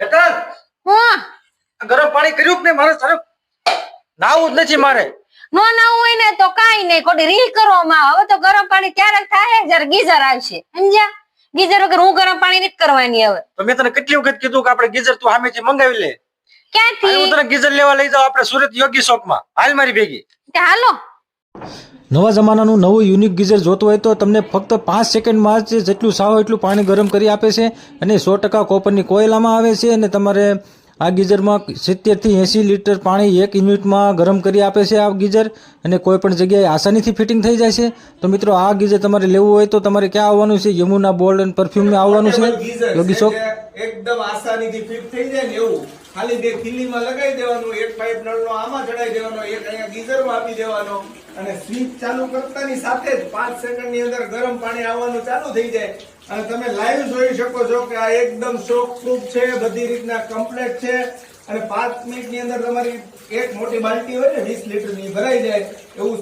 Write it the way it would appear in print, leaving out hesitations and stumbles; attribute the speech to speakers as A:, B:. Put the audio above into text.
A: એતન
B: હું
A: ગરમ પાણી કર્યું કે નહીં? મારે સરસ નાવું જ નથી મારે.
B: નો ના હોય ને તો કાઈ નહીં, ખોટી રીહ કરવામાં આવે. હવે તો ગરમ પાણી ક્યારેક થાય જ્યારે ગીઝર આવશે, સમજ્યા? ગીઝર વગર હું ગરમ પાણી નથી કરવાની હવે.
A: તો મેં તને કેટલી વખત કીધું કે આપણે ગીઝર તું સામેથી મંગાવી લે.
B: ક્યાંથી?
A: હું તને ગીઝર લેવા લઈ જાઉં આપણે સુરત યોગી શોપમાં. હાલ મારી ભેગી.
B: તે હાલો.
C: નવા જમાનાનું નવું યુનિક ગીઝર જોતું હોય તો તમને ફક્ત 5 સેકન્ડમાં જ જેટલું સાવ એટલું પાણી ગરમ કરી આપે છે અને 100% કોપરની કોયલામાં આવે છે અને તમારે આ ગીઝરમાં 70 થી 80 લીટર પાણી 1 મિનિટમાં ગરમ કરી આપે છે આ ગીઝર અને કોઈ પણ જગ્યાએ આસાનીથી ફિટિંગ થઈ જાય છે. તો મિત્રો આ ગીઝર તમારે લેવું હોય તો તમારે ક્યાં આવવાનું છે? યમુના બોલ્ડ એન્ડ પરફ્યુમમાં આવવાનું છે. યોગી શોપ
D: એકદમ આસાનીથી ફિટ થઈ જાય ને એવું. ખાલી બે ખીલીમાં લગાવી દેવાનું, એક પાઇપ નળનો આમાં ચડાવી દેવાનો, એક અહીંયા ગીઝરમાં આપી દેવાનો અને સ્વિચ ચાલુ કરતાની સાથે જ 5 સેકન્ડની અંદર ગરમ પાણી આવવાનું ચાલુ થઈ જાય. અને તમે લાઈવ જોઈ શકો છો કે આ એકદમ શોક પ્રૂફ છે, બધી રીતના કમ્પ્લીટ છે અને 5 મિનિટની અંદર તમારી એક મોટી બાલટી હોય ને 20 લીટરની ભરાઈ જાય એવું